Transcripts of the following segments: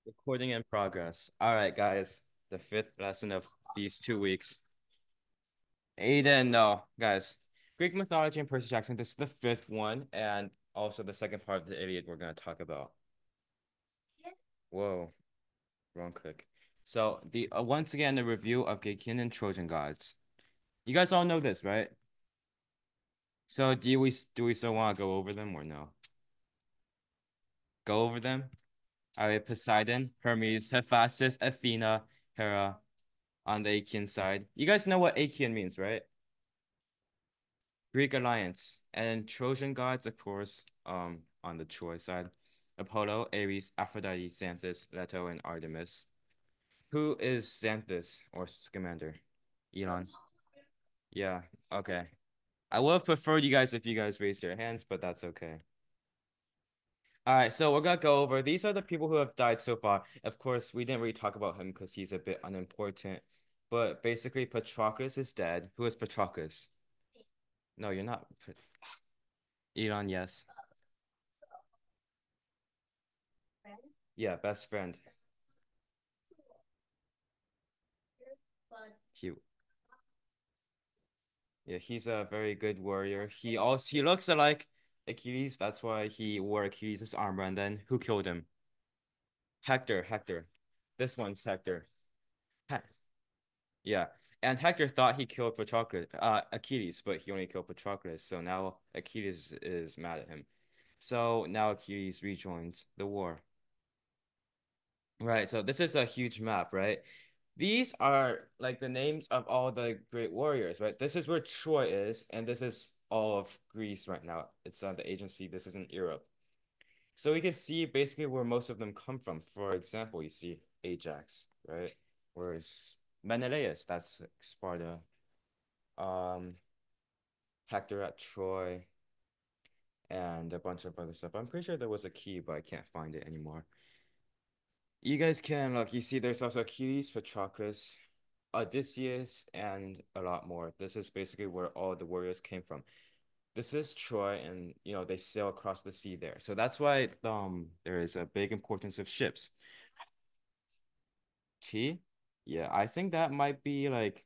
Recording in progress. All right, guys. The fifth lesson of these 2 weeks. Aiden, no, guys. Greek mythology and Percy Jackson. This is the fifth one, and also the second part of the idiot we're gonna talk about. Whoa, wrong click. So the once again the review of Grecian and Trojan gods. You guys all know this, right? So do we still want to go over them or no? Go over them. All right, Poseidon, Hermes, Hephaestus, Athena, Hera on the Achaean side. You guys know what Achaean means, right? Greek alliance and Trojan gods, of course, on the Troy side. Apollo, Ares, Aphrodite, Xanthus, Leto, and Artemis. Who is Xanthus or Scamander? Elon. Yeah, okay. I would have preferred you guys if you guys raised your hands, but that's okay. All right, so we're gonna go over these are the people who have died so far. Of course, we didn't really talk about him because he's a bit unimportant. But basically, Patroclus is dead. Who is Patroclus? No, you're not. Elon, yes. Yeah, best friend. He, yeah, he's a very good warrior. He looks like Achilles. That's why he wore Achilles' armor. And then who killed him? Hector. Hector. This one's Hector. He yeah, and Hector thought he killed Achilles, but he only killed Patroclus. So now Achilles is mad at him. So now Achilles rejoins the war. Right. So this is a huge map, right? These are like the names of all the great warriors, right? This is where Troy is, and this is all of Greece right now. It's on the agency. This is in Europe. So we can see basically where most of them come from. For example, you see Ajax, right? Where's Menelaus? That's Sparta. Um, Hector at Troy, and a bunch of other stuff. I'm pretty sure there was a key, but I can't find it anymore. You guys can look. You see, there's also Achilles, Patroclus, Odysseus, and a lot more. This is basically where all the warriors came from. This is Troy, and they sail across the sea there. So that's why there is a big importance of ships. T, yeah, I think that might be like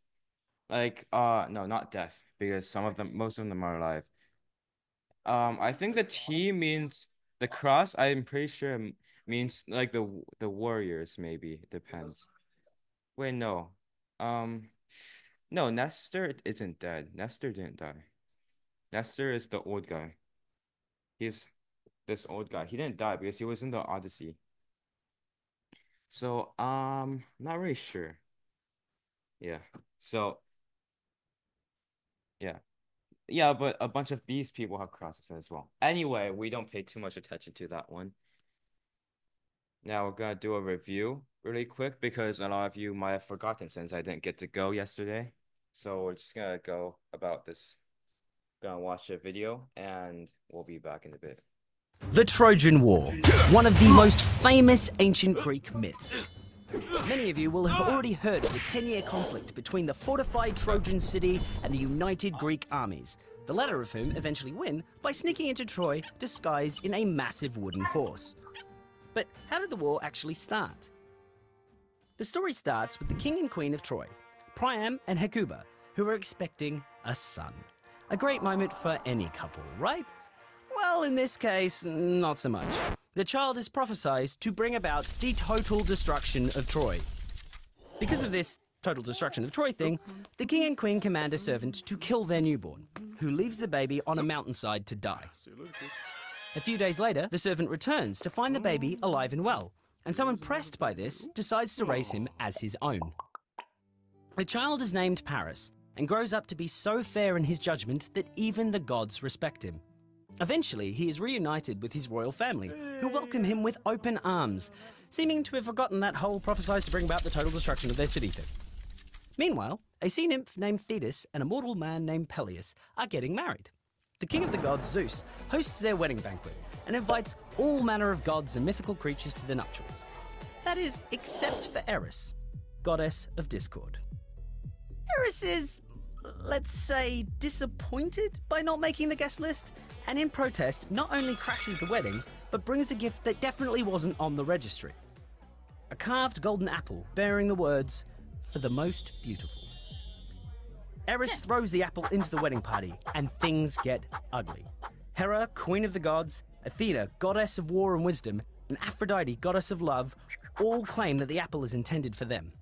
no, not death, because most of them are alive. I think the T means the cross. I'm pretty sure means like the warriors. Maybe it depends. Wait, no. Um, no. Nestor isn't dead. Nestor didn't die. Nestor is the old guy. He's this old guy. He didn't die because he was in the Odyssey. So not really sure. Yeah. So yeah. Yeah, but a bunch of these people have crosses as well. Anyway, we don't pay too much attention to that one. Now we're gonna do a review really quick because a lot of you might have forgotten since I didn't get to go yesterday. So we're just gonna go about this. Gonna watch a video and we'll be back in a bit. The Trojan War, one of the most famous ancient Greek myths. Many of you will have already heard of the 10-year conflict between the fortified Trojan city and the united Greek armies, the latter of whom eventually win by sneaking into Troy disguised in a massive wooden horse. But how did the war actually start? The story starts with the king and queen of Troy, Priam and Hecuba, who are expecting a son. A great moment for any couple, right? Well, in this case, not so much. The child is prophesied to bring about the total destruction of Troy. Because of this total destruction of Troy thing, the king and queen command a servant to kill their newborn, who leaves the baby on a mountainside to die. A few days later, the servant returns to find the baby alive and well, and so impressed by this, decides to raise him as his own. The child is named Paris, and grows up to be so fair in his judgment that even the gods respect him. Eventually, he is reunited with his royal family, who welcome him with open arms, seeming to have forgotten that whole prophesied to bring about the total destruction of their city thing. Meanwhile, a sea nymph named Thetis and a mortal man named Peleus are getting married. The king of the gods, Zeus, hosts their wedding banquet and invites all manner of gods and mythical creatures to the nuptials. That is, except for Eris, goddess of discord. Eris is, let's say, disappointed by not making the guest list, and in protest not only crashes the wedding, but brings a gift that definitely wasn't on the registry. a carved golden apple bearing the words, "For the most beautiful." Eris throws the apple into the wedding party, and things get ugly. Hera, queen of the gods, Athena, goddess of war and wisdom, and Aphrodite, goddess of love, all claim that the apple is intended for them.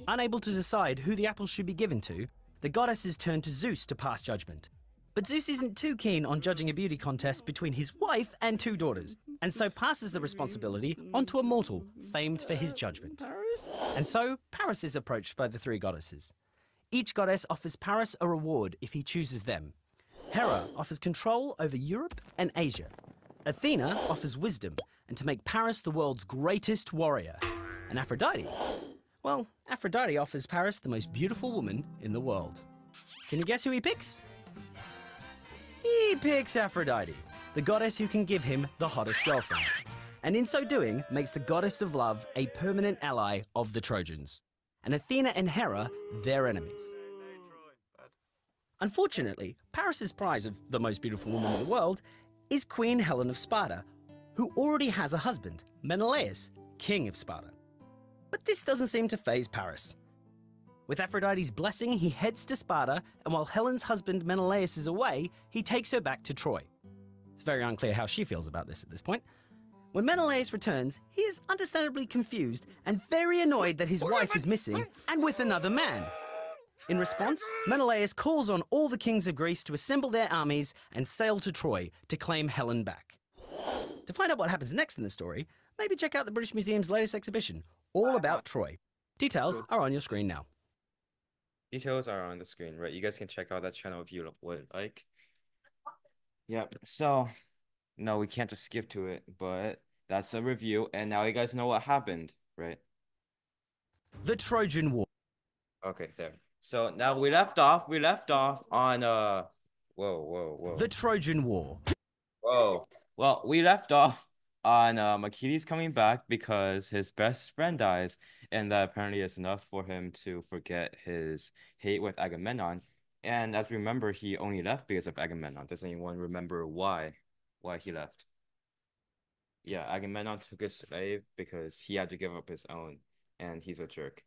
Unable to decide who the apple should be given to, the goddesses turn to Zeus to pass judgment. But Zeus isn't too keen on judging a beauty contest between his wife and two daughters, and so passes the responsibility onto a mortal famed for his judgment. And so Paris is approached by the three goddesses. Each goddess offers Paris a reward if he chooses them. Hera offers control over Europe and Asia. Athena offers wisdom and to make Paris the world's greatest warrior. And Aphrodite? Well, Aphrodite offers Paris the most beautiful woman in the world. Can you guess who he picks? He picks Aphrodite, the goddess who can give him the hottest girlfriend. And in so doing, makes the goddess of love a permanent ally of the Trojans. And Athena and Hera their enemies. Unfortunately, Paris's prize of the most beautiful woman in the world is Queen Helen of Sparta, who already has a husband, Menelaus, king of Sparta. But this doesn't seem to faze Paris. With Aphrodite's blessing, he heads to Sparta, and while Helen's husband Menelaus is away, he takes her back to Troy. It's very unclear how she feels about this at this point. When Menelaus returns, he is understandably confused and very annoyed that his wife is missing and with another man. In response, Menelaus calls on all the kings of Greece to assemble their armies and sail to Troy to claim Helen back. To find out what happens next in the story, maybe check out the British Museum's latest exhibition, all about Troy. Details are on your screen now. Details are on the screen, right? You guys can check out that channel if you would like. Yep. So, no, we can't just skip to it, but that's a review, and now you guys know what happened, right? The Trojan War. Okay, there. So now we left off on whoa. The Trojan War. Whoa. Well, we left off on Achilles coming back because his best friend dies, and that apparently is enough for him to forget his hate with Agamemnon. And as we remember, he only left because of Agamemnon. Does anyone remember why he left? Yeah, Agamemnon took his slave because he had to give up his own, and he's a jerk.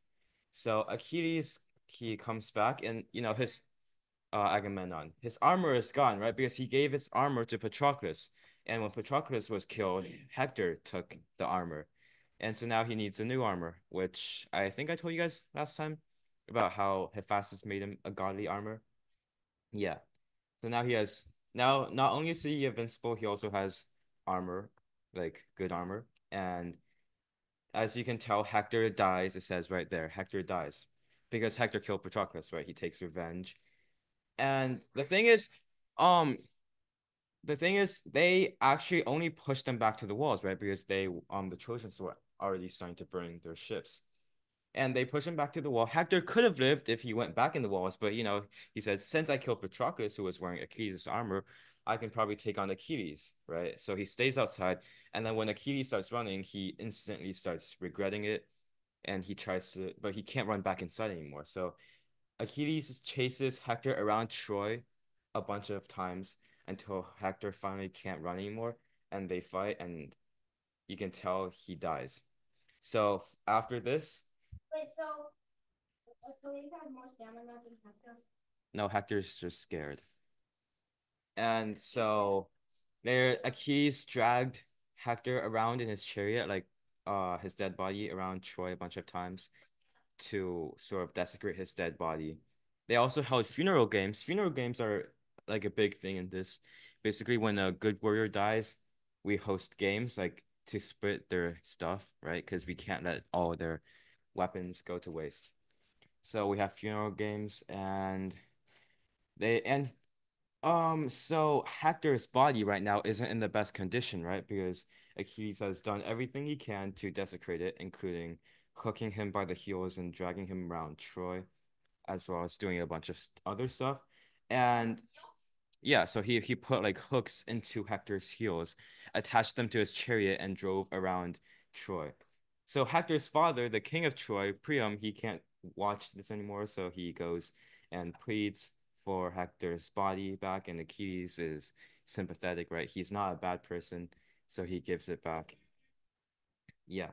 So Achilles, he comes back, and his Agamemnon, his armor is gone, right? Because he gave his armor to Patroclus, and when Patroclus was killed, Hector took the armor, and so now he needs a new armor, which I think I told you guys last time about how Hephaestus made him a godly armor. Yeah. So now he has now not only is he invincible, he also has armor, like good armor. And as you can tell, Hector dies. It says right there, Hector dies. Because Hector killed Patroclus, right? He takes revenge. And um, the thing is, they actually only pushed them back to the walls, right? Because the Trojans were already starting to burn their ships. And they push him back to the wall. Hector could have lived if he went back in the walls, but he said, since I killed Patroclus, who was wearing Achilles' armor, I can probably take on Achilles, right? So he stays outside, and then when Achilles starts running, he instantly starts regretting it, and he tries to, but he can't run back inside anymore. So Achilles chases Hector around Troy a bunch of times until Hector finally can't run anymore, and they fight, and you can tell he dies. So after this, Wait, so Achilles had more stamina than Hector? no, Hector's just scared. And so there Achilles dragged Hector around in his chariot, like his dead body around Troy a bunch of times to sort of desecrate his dead body. They also held funeral games. Funeral games are like a big thing in this. Basically, when a good warrior dies, we host games like to split their stuff, right? Because we can't let all their weapons go to waste. So we have funeral games and so Hector's body right now isn't in the best condition, right? Because Achilles has done everything he can to desecrate it, including hooking him by the heels and dragging him around Troy, as well as doing a bunch of other stuff. And yeah, so he put like hooks into Hector's heels, attached them to his chariot, and drove around Troy. So Hector's father, the king of Troy, Priam, he can't watch this anymore, so he goes and pleads for Hector's body back, and Achilles is sympathetic, right? He's not a bad person, so he gives it back. Yeah.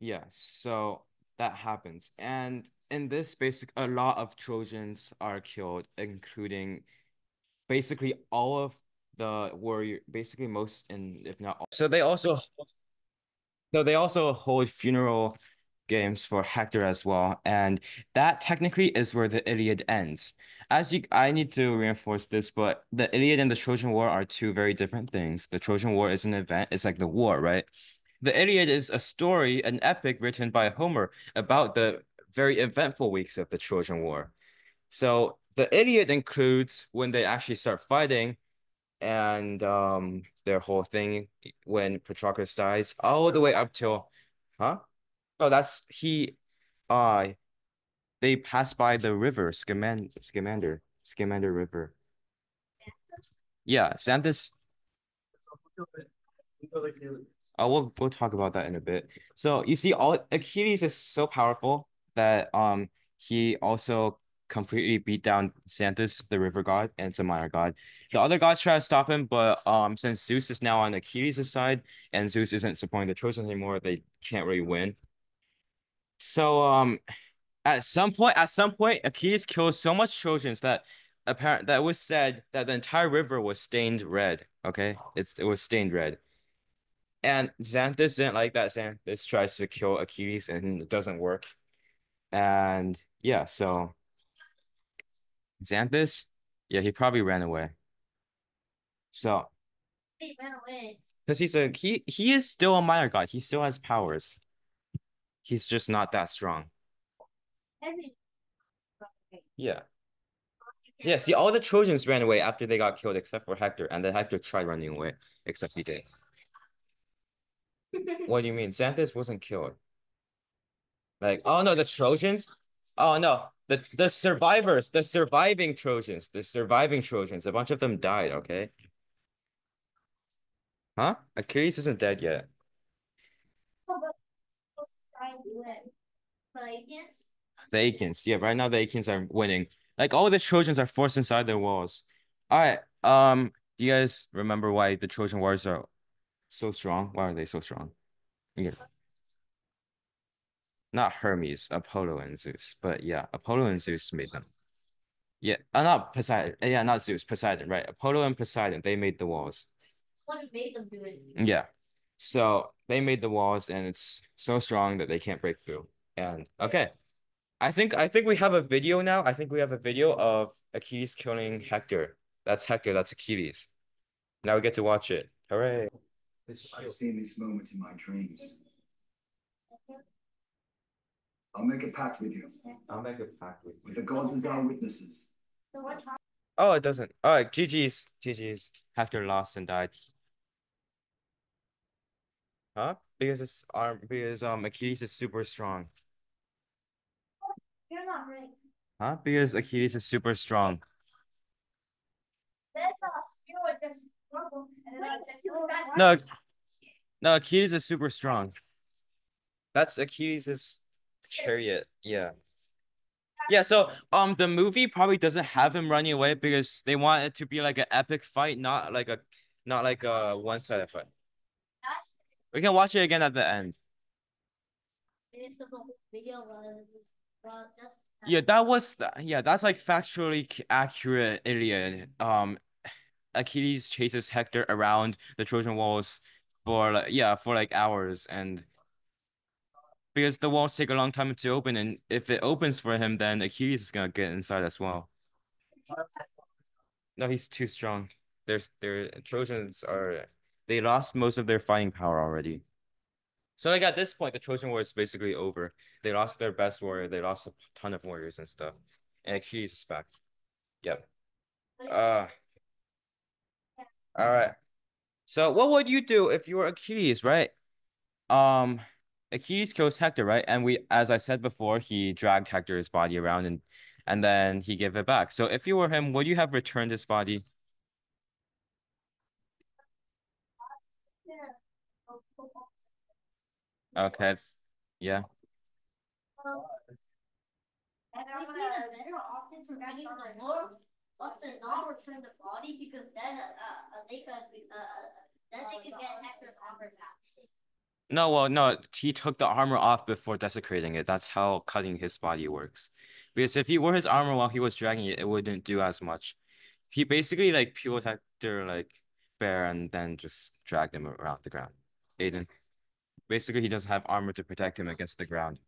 Yeah, so that happens. And in this basic a lot of Trojans are killed, including basically all of the warrior, basically most and if not all. So they also hold funeral games for Hector as well, and that technically is where the Iliad ends. I need to reinforce this, but the Iliad and the Trojan War are two very different things. The Trojan War is an event, it's like the war, right? The Iliad is a story, an epic written by Homer about the very eventful weeks of the Trojan War. So the Iliad includes when they actually start fighting and their whole thing when Patroclus dies, all the way up till, huh? Oh, that's he. Uh, they pass by the river, Scamander River. Yeah, Xanthus. Oh, we'll talk about that in a bit. So you see, all Achilles is so powerful that he also completely beat down Xanthus, the river god, and it's a minor god. The other gods try to stop him, but since Zeus is now on Achilles' side and Zeus isn't supporting the Trojans anymore, they can't really win. So at some point, Achilles killed so much Trojans that it was said that the entire river was stained red. Okay, it was stained red. And Xanthus didn't like that. Xanthus tries to kill Achilles and it doesn't work. And yeah, so Xanthus, yeah, he probably ran away. So He ran away. because he is still a minor god. He still has powers. He's just not that strong. Every Yeah. Yeah, see, all the Trojans ran away after they got killed except for Hector, and then Hector tried running away, except he did. What do you mean? Xanthus wasn't killed. Like, oh no, the Trojans? Oh no, the survivors, the surviving Trojans, a bunch of them died, okay? Huh? Achilles isn't dead yet. Vikings. The Achaeans, yeah, right now the Achaeans are winning. Like all the Trojans are forced inside their walls. All right, do you guys remember why the Trojan Wars are so strong? Why are they so strong? Yeah. Not Hermes, Apollo and Zeus, but yeah, Apollo and Zeus made them. Yeah, not Poseidon. Yeah, not Zeus, Poseidon, right? Apollo and Poseidon, they made the walls. What made them do it? Yeah. So they made the walls and it's so strong that they can't break through. And okay. I think we have a video now. I think we have a video of Achilles killing Hector. That's Hector, that's Achilles. Now we get to watch it. Hooray. I've seen this moment in my dreams. I'll make a pact with you, I'll make a pact with with you. the gods as our witnesses. Oh, it doesn't. Oh, GG's. GG's. Hector lost and died. Huh? Because Achilles is super strong. You're not right. Huh? Because Achilles is super strong. That's not you were just normal. And then No, no, Achilles is super strong. That's Achilles' chariot. Yeah. Yeah, so the movie probably doesn't have him running away because they want it to be like an epic fight, not like a one-sided fight. We can watch it again at the end. the whole video was just Yeah, that's like factually accurate Iliad. Achilles chases Hector around the Trojan walls for like hours and because the walls take a long time to open and if it opens for him then Achilles is gonna get inside as well. No, he's too strong. Their Trojans are they lost most of their fighting power already. So like at this point, the Trojan War is basically over. They lost their best warrior. They lost a ton of warriors and stuff. And Achilles is back. Yep. Uh, all right. So what would you do if you were Achilles, right? Um, Achilles kills Hector, right? And as I said before, he dragged Hector's body around and then he gave it back. So if you were him, would you have returned his body? Okay. Yeah. better option for getting the war was to not return the body because then they could get Hector's armor back. No, well, no, he took the armor off before desecrating it. That's how cutting his body works. Because if he wore his armor while he was dragging it, it wouldn't do as much. He basically like peeled Hector like bare and then just dragged him around the ground. Aiden. Basically, he doesn't have armor to protect him against the ground.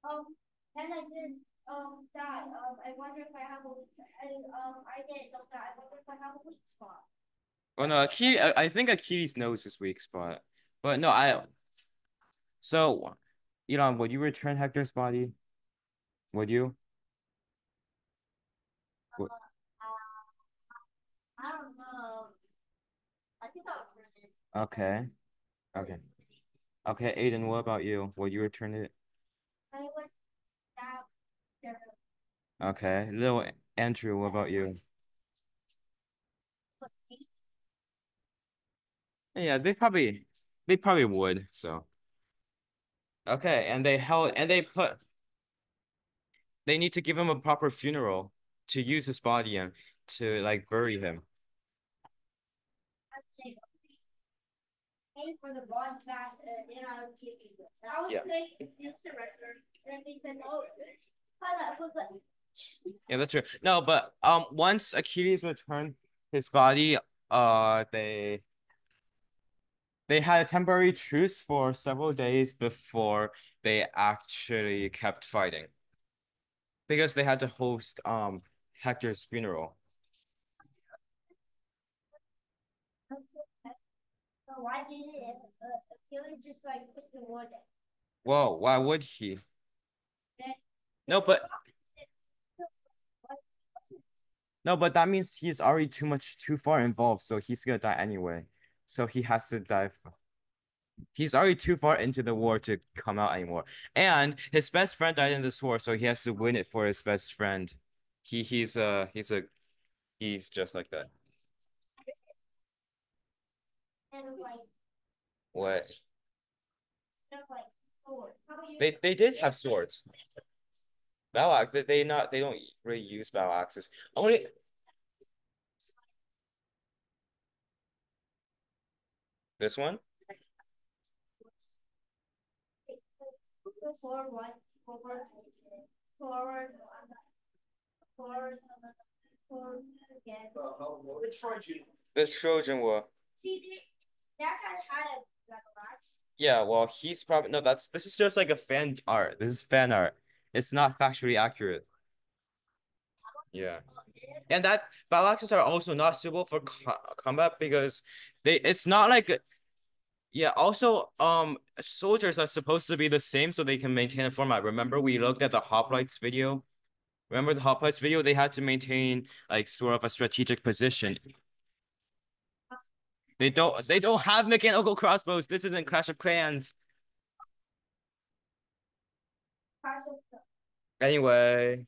And I did die. I wonder if I have a I did don't die. I wonder if I have a weak spot. Well, no, I think Achilles knows his weak spot. But no, so, Elon, would you return Hector's body? Would you? Would- I don't know. I think I'll return it. Okay. Okay. Okay, Aiden, what about you? Would you return it? I would stab their Okay. Little Andrew, what about you? pussy. Yeah, they probably would, so. Okay, and they need to give him a proper funeral to use his body and to like bury him. I'd say pay for the bond back and I would give you this. I would Yeah. say it's surrender. And they said, oh, I was like, Yeah, that's true. No, but once Achilles returned his body, uh they they had a temporary truce for several days before they actually kept fighting because they had to host Hector's funeral. so why did it? Achilles just like put the wood Whoa, why would he? then No, but no, but that means he's already too far involved, so he's gonna die anyway. So he has to die. He's already too far into the war to come out anymore. And his best friend died in this war, so he has to win it for his best friend. He's just like that. and What? like sword. How do you They did have swords. Battle axe. They don't really use battle axes. Only this one. forward, forward, forward, forward, forward again. The Trojan War. See, that guy had a battle. Yeah, well, he's probably no. This is just like a fan art. This is fan art. It's not factually accurate. Yeah. And that battle axes are also not suitable for combat because it's not like yeah, also soldiers are supposed to be the same so they can maintain a format. Remember we looked at the hoplites video? Remember the hoplites video? They had to maintain like sort of a strategic position. They don't have mechanical crossbows. This isn't Clash of Clans. Anyway,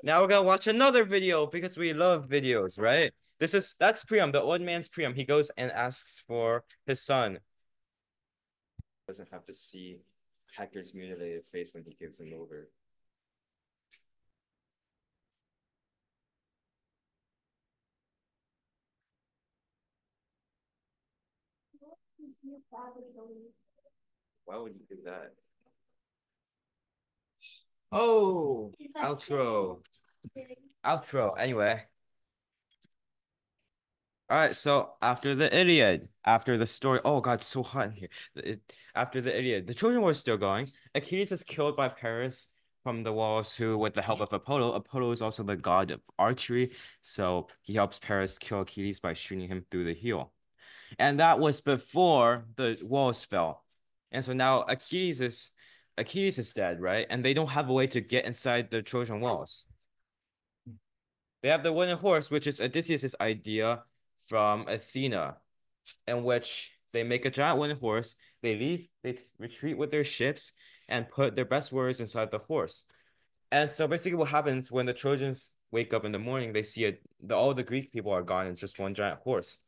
now we're gonna watch another video because we love videos, right? That's Priam, the old man's Priam. He goes and asks for his son. Doesn't have to see Hector's mutilated face when he gives him over. Why would you do that? Oh, outro. Outro. Anyway. All right, so after the Iliad, after the story, oh God, it's so hot in here. After the Iliad, the Trojan War is still going. Achilles is killed by Paris from the walls, who, with the help of Apollo is also the god of archery, so he helps Paris kill Achilles by shooting him through the heel. And that was before the walls fell. And so now Achilles is dead, right? And they don't have a way to get inside the Trojan walls. They have the wooden horse, which is Odysseus's idea from Athena, in which they make a giant wooden horse. They retreat with their ships and put their best warriors inside the horse. And so basically, what happens when the Trojans wake up in the morning, they see all the Greek people are gone and just one giant horse.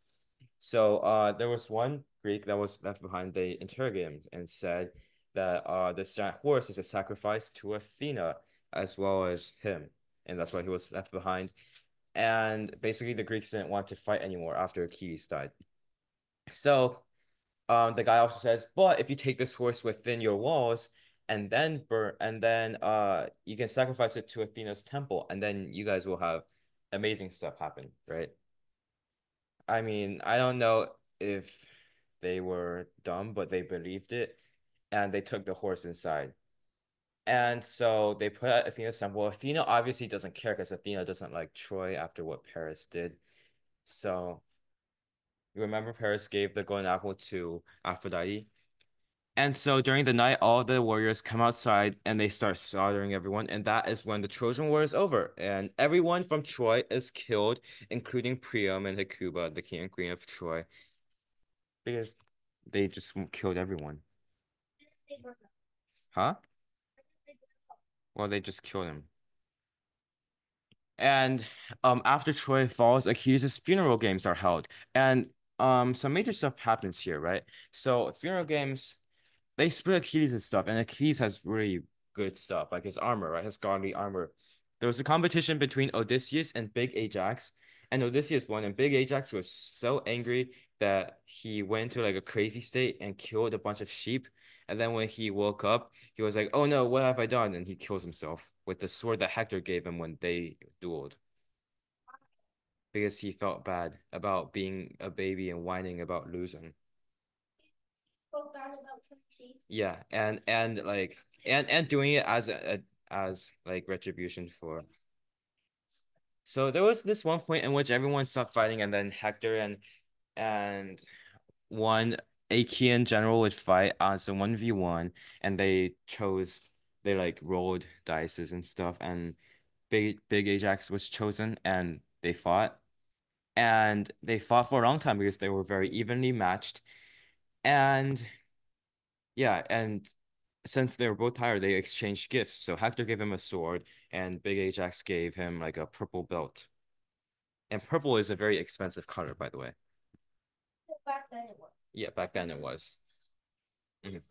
So there was one Greek that was left behind. They interrogated him and said that this giant horse is a sacrifice to Athena as well as him, and that's why he was left behind. And basically, the Greeks didn't want to fight anymore after Achilles died. So the guy also says, but if you take this horse within your walls and then you can sacrifice it to Athena's temple, and then you guys will have amazing stuff happen, right? I mean, I don't know if they were dumb, but they believed it, and they took the horse inside. And so they put out Athena's temple. Athena obviously doesn't care because Athena doesn't like Troy after what Paris did. So you remember Paris gave the golden apple to Aphrodite. And so during the night, all the warriors come outside and they start slaughtering everyone. And that is when the Trojan War is over. And everyone from Troy is killed, including Priam and Hecuba, the king and queen of Troy, because they just killed everyone. Huh? Well, they just killed him. And after Troy falls, Achilles' funeral games are held. And some major stuff happens here, right? So funeral games, they split Achilles' stuff, and Achilles has really good stuff, like his armor, right? His godly armor. There was a competition between Odysseus and Big Ajax, and Odysseus won, and Big Ajax was so angry that he went to like a crazy state and killed a bunch of sheep. And then when he woke up, he was like, "Oh no, what have I done?" And he kills himself with the sword that Hector gave him when they dueled because he felt bad about being a baby and whining about losing. Spoke bad about Percy. Yeah, and doing it as as like retribution for. So there was this one point in which everyone stopped fighting, and then Hector and one Achaean general would fight as a 1v1, and they like rolled dices and stuff, and Big Ajax was chosen, and they fought for a long time because they were very evenly matched, and yeah, and since they were both tired, they exchanged gifts. So Hector gave him a sword, and Big Ajax gave him like a purple belt. And purple is a very expensive color, by the way. Back then it was. Yeah, back then it was. Mhm.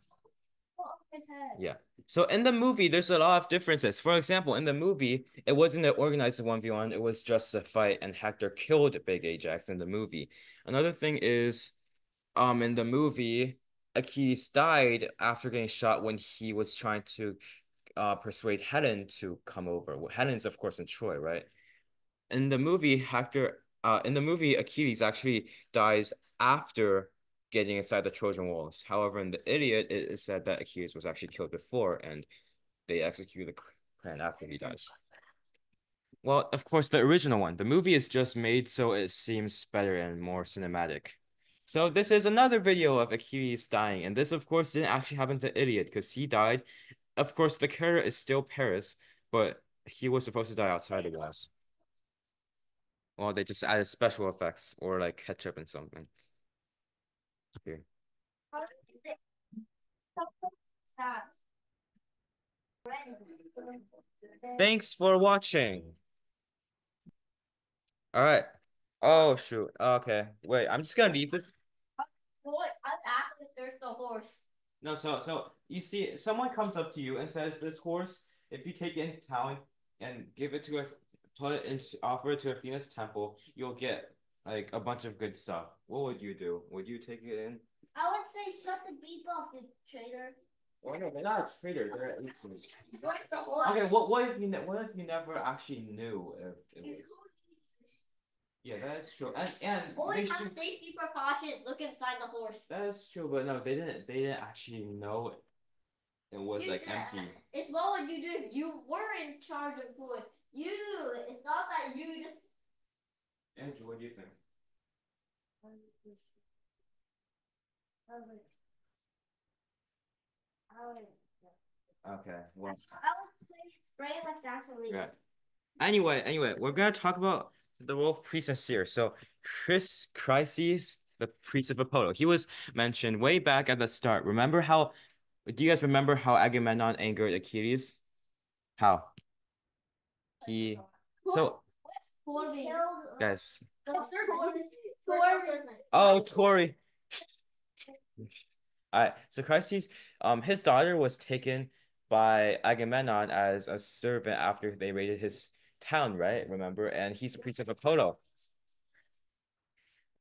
Oh, my head. Yeah. So in the movie, there's a lot of differences. For example, in the movie, it wasn't an organized 1v1, it was just a fight, and Hector killed Big Ajax in the movie. Another thing is, in the movie, Achilles died after getting shot when he was trying to persuade Helen to come over. Well, Helen's of course in Troy, right? In the movie, Achilles actually dies after getting inside the Trojan walls. However, in the Iliad, it is said that Achilles was actually killed before, and they execute the plan after he dies. Well, of course, the original one. The movie is just made so it seems better and more cinematic. So this is another video of Achilles dying, and this, of course, didn't actually happen to Iliad because he died. Of course, the character is still Paris, but he was supposed to die outside the walls. Well, they just added special effects or like ketchup and something. Here. How did they that? Thanks for watching. All right. Oh shoot. Okay. Wait, I'm just gonna leave this. Boy, I actually searched the horse. No, so you see, someone comes up to you and says, "This horse, if you take it into town and give it to a, put it into, offer it to Athena's temple, you'll get like a bunch of good stuff." What would you do? Would you take it in? I would say shut the beep off, you traitor. Oh no, they're not a traitor. They're agents. What's the horse? Okay, what if you never actually knew if it was? Yeah, that is true. And Always they have should, safety precaution. Look inside the horse. that is true, but no, they didn't actually know it was like empty. It's what would you do if you were in charge of food? You. It's not that you just. Andrew, what do you think? Okay, well, I would say spray it with gasoline. yeah. Anyway, we're gonna talk about the role of priestess here. So, Chryses, the priest of Apollo, he was mentioned way back at the start. Remember how? Do you guys remember how Agamemnon angered Achilles? How? He. So, guys. Oh, Tori. All right. So Chryses, his daughter was taken by Agamemnon as a servant after they raided his town, right? Remember? And he's a priest of Apollo.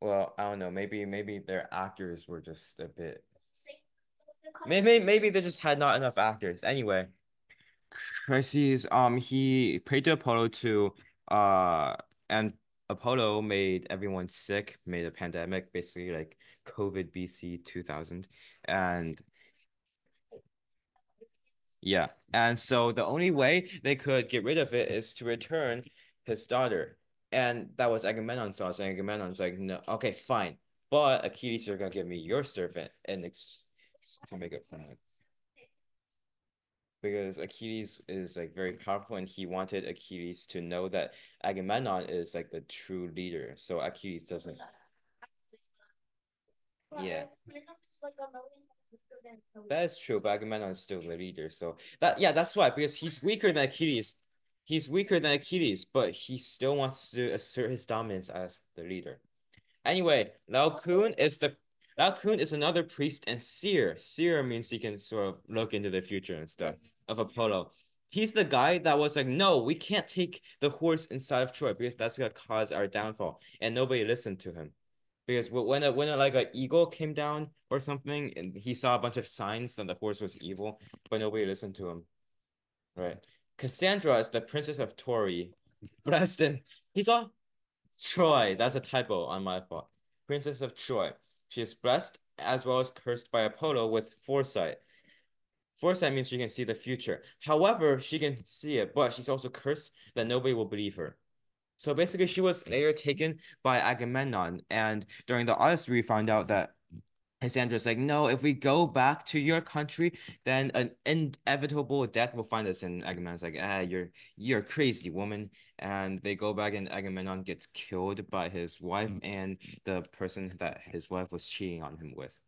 Well, I don't know. Maybe their actors were just a bit. Maybe they just had not enough actors. Anyway, Percy's he prayed to Apollo to and Apollo made everyone sick, made a pandemic, basically like COVID BC 2000. And yeah, and so the only way they could get rid of it is to return his daughter. And that was Agamemnon's thoughts. And Agamemnon's like, no, okay, fine. But Achilles, you're gonna give me your servant and to make it fun. Because Achilles is like very powerful and he wanted Achilles to know that Agamemnon is like the true leader. So Achilles doesn't. Yeah, that is true, but Agamemnon is still the leader. So that yeah, that's why because he's weaker than Achilles. He's weaker than Achilles, but he still wants to assert his dominance as the leader. Anyway, Lao Kun is another priest and seer. Seer means he can sort of look into the future and stuff of Apollo. He's the guy that was like, no, we can't take the horse inside of Troy because that's gonna cause our downfall, and nobody listened to him. Because when like an eagle came down or something, and he saw a bunch of signs that the horse was evil, but nobody listened to him. Right. Cassandra is the princess of Tory. Preston, he's all Troy. That's a typo on my fault. Princess of Troy. She is blessed as well as cursed by Apollo with foresight. Foresight means she can see the future. However, she can see it, but she's also cursed that nobody will believe her. So basically, she was later taken by Agamemnon, and during the Odyssey, we found out that Cassandra's like, no, if we go back to your country, then an inevitable death will find us. And Agamemnon's like, ah, you're crazy, woman. And they go back, and Agamemnon gets killed by his wife and the person that his wife was cheating on him with.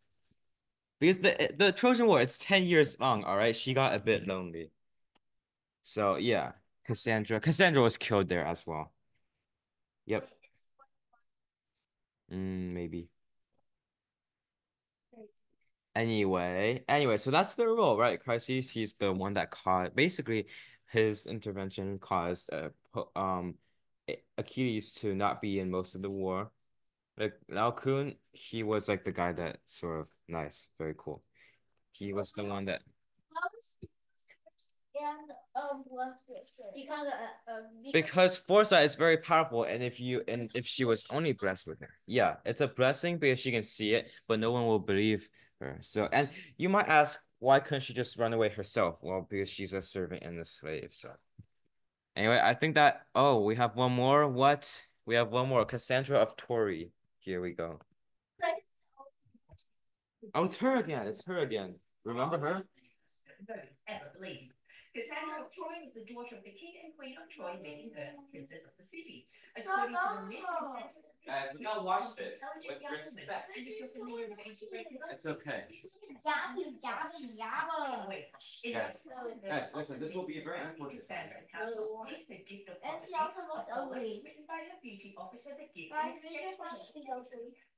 Because the Trojan War, it's 10 years long, all right? She got a bit lonely. So yeah, Cassandra was killed there as well. Yep. Maybe. So that's the rule, right? Crises, he's the one that caused basically his intervention caused Achilles to not be in most of the war. Like Lao Kun, he was like the guy that sort of nice, very cool. He was the one that And what's this? because foresight is very powerful, and if she was only blessed with it, yeah, it's a blessing because she can see it, but no one will believe her. So, and you might ask, why couldn't she just run away herself? Well, because she's a servant and a slave. So, anyway, I think that we have one more. What? We have one more. Cassandra of Tory. Here we go. Oh, it's her again. It's her again. Remember her? Ever believed. Cassandra of Troy was the daughter of the king and queen of Troy, making her princess of the city. According to the myths, Cassandra was Guys, we gotta watch this with intelligent young woman respect. and because of many of the ancient Greek It's okay. Guys, Guys, listen, this will be very important. Cassandra encountered the gift of And she prophecy. also looks Apollo, ugly. smitten by her beauty, offered her the gift in Guys, exchange for her.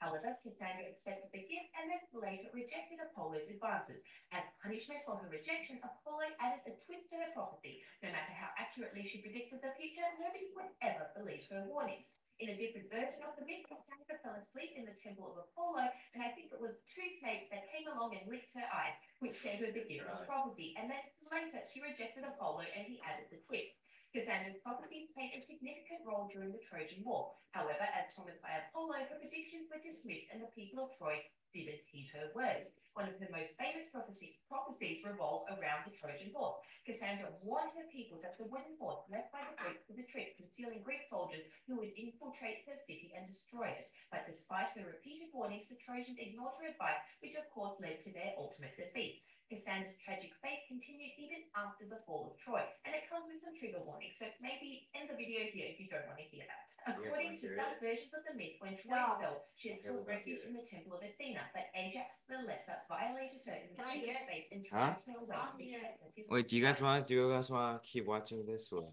However, Cassandra accepted the gift and then later rejected Apollo's advances. As punishment for her rejection, Apollo added a twist to her prophecy. No matter how accurately she predicted the future, nobody would ever believe her warnings. In a different version of the myth, Cassandra fell asleep in the temple of Apollo, and I think it was two snakes that came along and licked her eyes, which gave her the gift of prophecy. And then later she rejected Apollo and he added the twist. Cassandra's prophecies played a significant role during the Trojan War. However, as promised by Apollo, her predictions were dismissed and the people of Troy didn't heed her words. One of her most famous prophecies revolve around the Trojan horse. Cassandra warned her people that the wooden horse left by the Greeks for the trip, concealing Greek soldiers who would infiltrate her city and destroy it. But despite her repeated warnings, the Trojans ignored her advice, which of course led to their ultimate defeat. Cassandra's tragic fate continued even after the fall of Troy, and it comes with some trigger warnings, so maybe end the video here if you don't want to hear that. According to some versions of the myth, when Troy fell, she had sought refuge in the temple of Athena, but Ajax the Lesser violated her in the sacred space and dragged her away to be kept as his Wait, do you guys want to keep watching this or?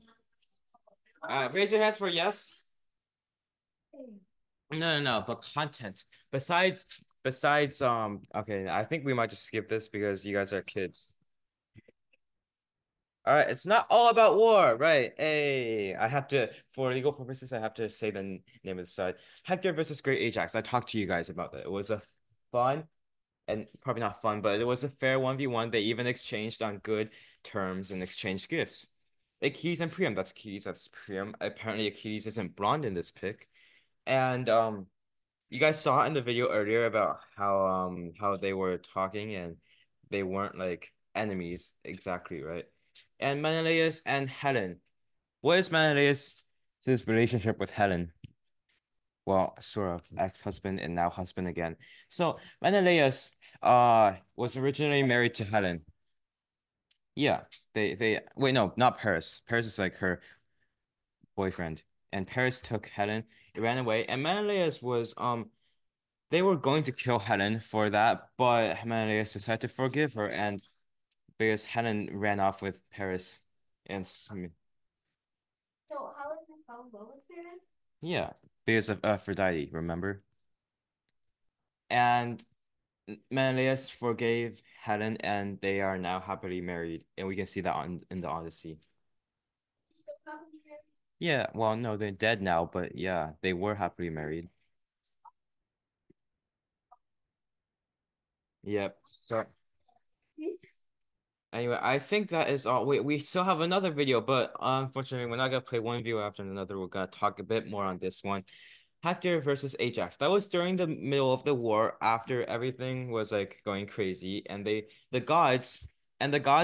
Raise your hands for yes. No, but content. Besides, okay, I think we might just skip this because you guys are kids. All right, it's not all about war, right? Hey, I have to, for legal purposes, I have to say the name of the side. Hector versus Great Ajax. I talked to you guys about that. It was a fun and probably not fun, but it was a fair 1v1. They even exchanged on good terms and exchanged gifts. Achilles and Priam, that's Achilles, that's Priam. Apparently Achilles isn't blonde in this pic. And you guys saw in the video earlier about how they were talking and they weren't like enemies exactly, right? And Menelaus and Helen. What is Menelaus' relationship with Helen? Well, sort of ex-husband and now husband again. So Menelaus was originally married to Helen. Yeah, they wait, no, not Paris. Paris is like her boyfriend. And Paris took Helen, it ran away, and Menelaus was they were going to kill Helen for that, but Menelaus decided to forgive her and because Helen ran off with Paris and So how is it found love experience? yeah, because of Aphrodite, remember? And Menelaus forgave Helen and they are now happily married. And we can see that on in the Odyssey. You still haven't married? Yeah, well, no, they're dead now, but yeah, they were happily married. Yep. So anyway, I think that is all. We still have another video, but unfortunately, we're not gonna play one video after another. We're gonna talk a bit more on this one. Hector versus Ajax. That was during the middle of the war after everything was like going crazy and the gods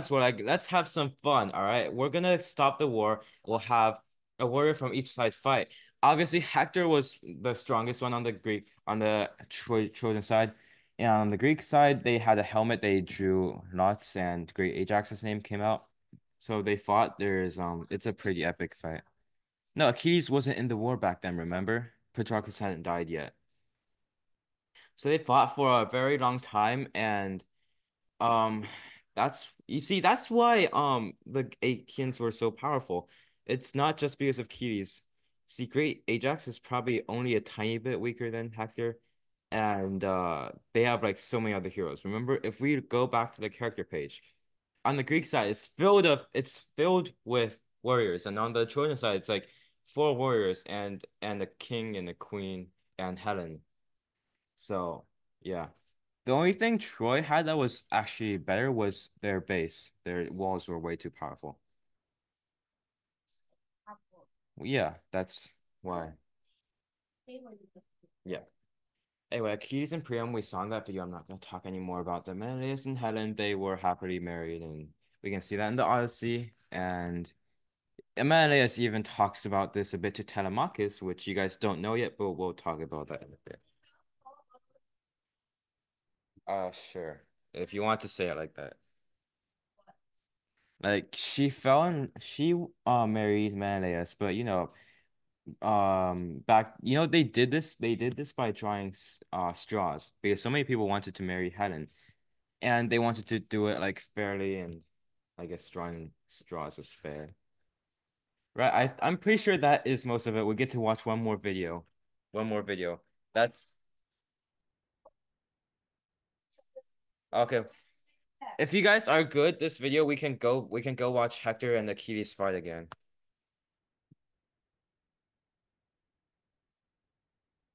were like, let's have some fun, all right? We're gonna stop the war. We'll have a warrior from each side fight. Obviously, Hector was the strongest one on the Trojan side. And on the Greek side, they had a helmet. They drew lots, and Great Ajax's name came out. So they fought. It's a pretty epic fight. No, Achilles wasn't in the war back then, remember? Patroclus hadn't died yet. So they fought for a very long time and um that's you see that's why the Achaeans were so powerful. It's not just because of Achilles. See, great Ajax is probably only a tiny bit weaker than Hector and they have like so many other heroes. Remember, if we go back to the character page, on the Greek side, it's filled with warriors, and on the Trojan side, it's like four warriors and a king and a queen and Helen. So yeah, the only thing Troy had that was actually better was their base. Their walls were way too powerful. Yeah, that's why. Yeah. Anyway, Achilles and Priam, we saw in that video. I'm not gonna talk anymore about them. Menelaus and Helen, they were happily married, and we can see that in the Odyssey. And Menelaus even talks about this a bit to Telemachus, which you guys don't know yet, but we'll talk about that in a bit. Sure. If you want to say it like that. Like she married Menelaus, but back they did this by drawing straws because so many people wanted to marry Helen and they wanted to do it like fairly and I guess drawing straws was fair. Right, I'm pretty sure that is most of it. We get to watch one more video. One more video. That's okay. If you guys are good this video, we can go watch Hector and Achilles fight again.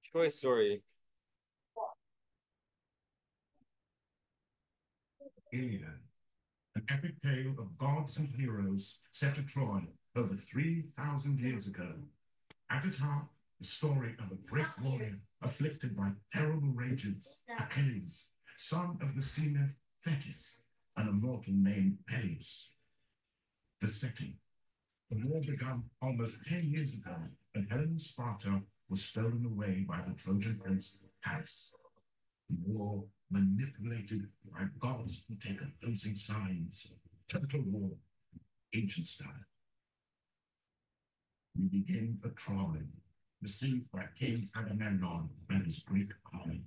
Troy story. Iliad, an epic tale of gods and heroes set at Troy over 3,000 years ago. At its heart, the story of a great warrior afflicted by terrible rages, Achilles, son of the sea nymph Thetis, and a mortal named Peleus. The setting. The war began almost 10 years ago when Helen of Sparta was stolen away by the Trojan prince Paris. The war manipulated by gods who take opposing sides. Total war, ancient style. We begin at Troy, besieged by King Agamemnon and his Greek army.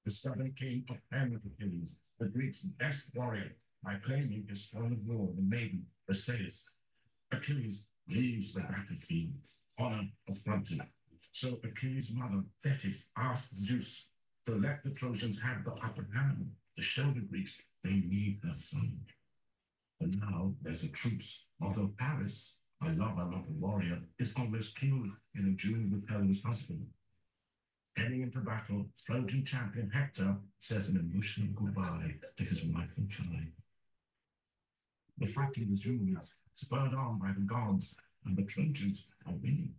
The stubborn king of Achilles, the Greeks' best warrior, by claiming his throne of war, the maiden Briseis. Achilles leaves the battlefield, honor affronted. So Achilles' mother, Thetis, asked Zeus to let the Trojans have the upper hand to show the Greeks they need her son. But now there's a truce, although Paris, a lover, not a warrior, is almost killed in a duel with Helen's husband. Heading into battle, Trojan champion Hector says an emotional goodbye to his wife and child. The fighting resumes, spurred on by the gods, and the Trojans are winning.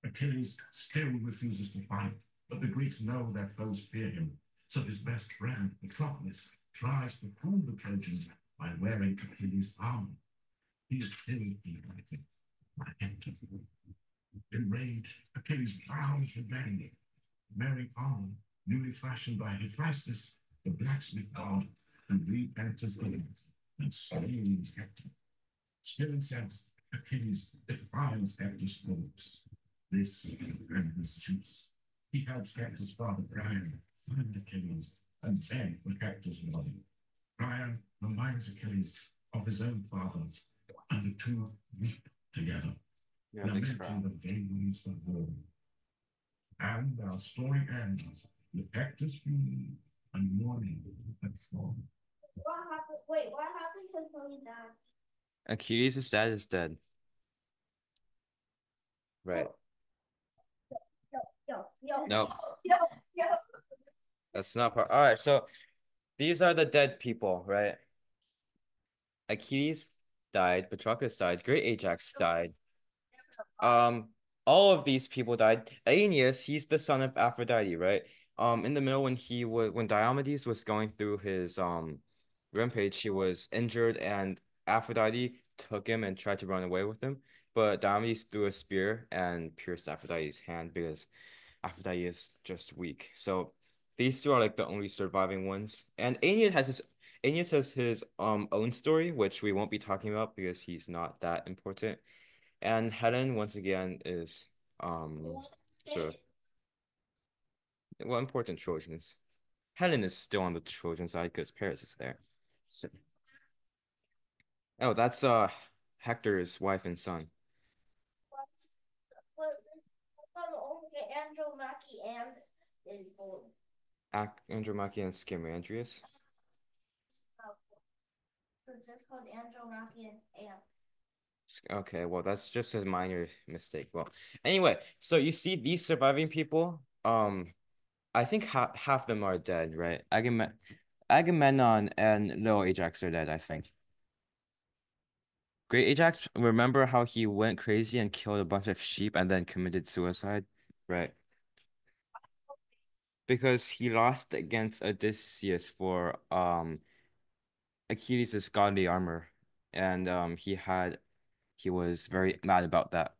Achilles still refuses to fight, but the Greeks know their foes fear him. So his best friend, Patroclus, tries to fool the Trojans by wearing Achilles' armor. He is killed in battle by Hector. Enraged, Achilles vows revenge, wearing armor newly fashioned by Hephaestus, the blacksmith god, who re-enters the earth and slays Hector. Still incensed, Achilles defiles Hector's corpse. This angers Zeus. He helps Hector's father Priam find Achilles and beg for Hector's body. Priam reminds Achilles of his own father, and the two weep together, Yeah, thanks, lamenting the vagaries of war. And our story ends with Hector's funeral and mourning at Troy. What happened? Wait, what happened to Achilles' dad? Achilles' dad is dead. Right. Yo. Nope. Yo, yo. That's not part. All right, so these are the dead people, right? Achilles died, Patroclus died, Great Ajax died. Um, all of these people died. Aeneas, he's the son of Aphrodite, right? In the middle when Diomedes was going through his rampage, he was injured and Aphrodite took him and tried to run away with him. But Diomedes threw a spear and pierced Aphrodite's hand because Aphrodite is just weak. So these two are like the only surviving ones. And Aeneas has his own story, which we won't be talking about because he's not that important. And Helen, once again, is sort of well important Trojans. Helen is still on the Trojan side because Paris is there. So, oh, that's Hector's wife and son. Andromache and is born. Andromache and Scamandrius. So it's just called Andromache and. Okay, well, that's just a minor mistake. Well, anyway, so you see these surviving people, I think half them are dead, right? Agamemnon and Little Ajax are dead, I think. Great Ajax, remember how he went crazy and killed a bunch of sheep and then committed suicide? Right. Because he lost against Odysseus for Achilles' godly armor. And he was very mad about that.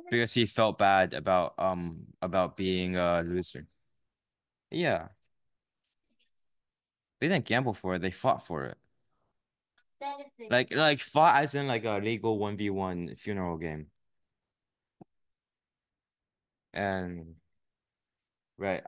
Because he felt bad about being a loser. Yeah. They didn't gamble for it, they fought for it. Like fought as in like a legal 1v1 funeral game. And right,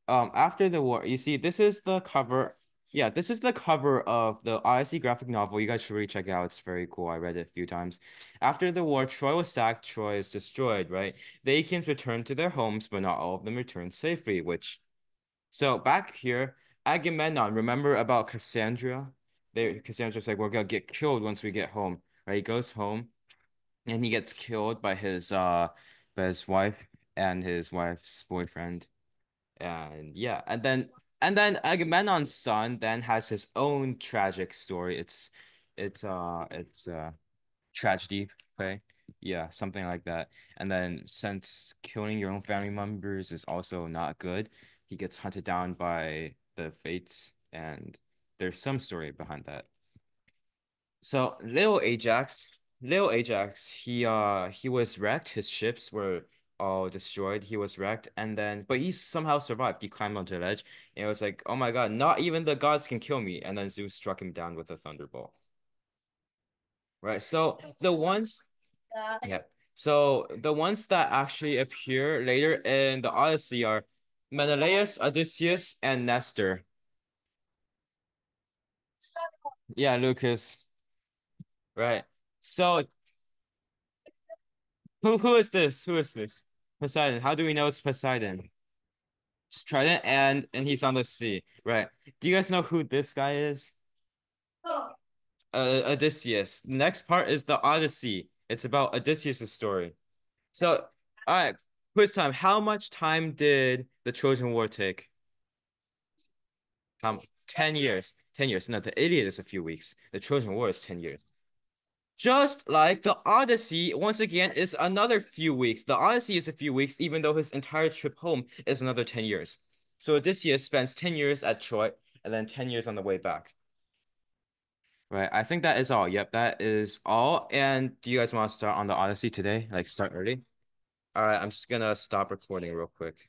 after the war, you see this is the cover. Yeah, this is the cover of the Odyssey graphic novel. You guys should really check it out. It's very cool. I read it a few times. After the war, Troy was sacked, Troy is destroyed, right? The Achaeans returned to their homes, but not all of them returned safely, which so back here, Agamemnon, remember about Cassandra? Cassandra's like, we're gonna get killed once we get home. Right? He goes home and he gets killed by his wife and his wife's boyfriend. And yeah, and then Agamemnon's son then has his own tragic story. It's tragedy, okay? Yeah, something like that. And then since killing your own family members is also not good, he gets hunted down by the fates, and there's some story behind that. So Little Ajax, he was wrecked. His ships were all destroyed. He was wrecked, and then but he somehow survived. He climbed onto the ledge, and it was like, oh my God, not even the gods can kill me. And then Zeus struck him down with a thunderbolt. Right. So the ones, yeah. So the ones that actually appear later in the Odyssey are Menelaus, Odysseus, and Nestor. Yeah, Lucas. Right. So who is this? Who is this? Poseidon. How do we know it's Poseidon? Just Trident and he's on the sea. Right. Do you guys know who this guy is? Odysseus. Next part is the Odyssey. It's about Odysseus' story. So, all right, quiz time. How much time did the Trojan War take? 10 years. 10 years. No, the Iliad is a few weeks. The Trojan War is 10 years. Just like the Odyssey, once again, is another few weeks. The Odyssey is a few weeks, even though his entire trip home is another 10 years. So Odysseus spends 10 years at Troy and then 10 years on the way back. Right, I think that is all. Yep, that is all. And do you guys want to start on the Odyssey today? Like start early? All right, I'm just gonna stop recording real quick.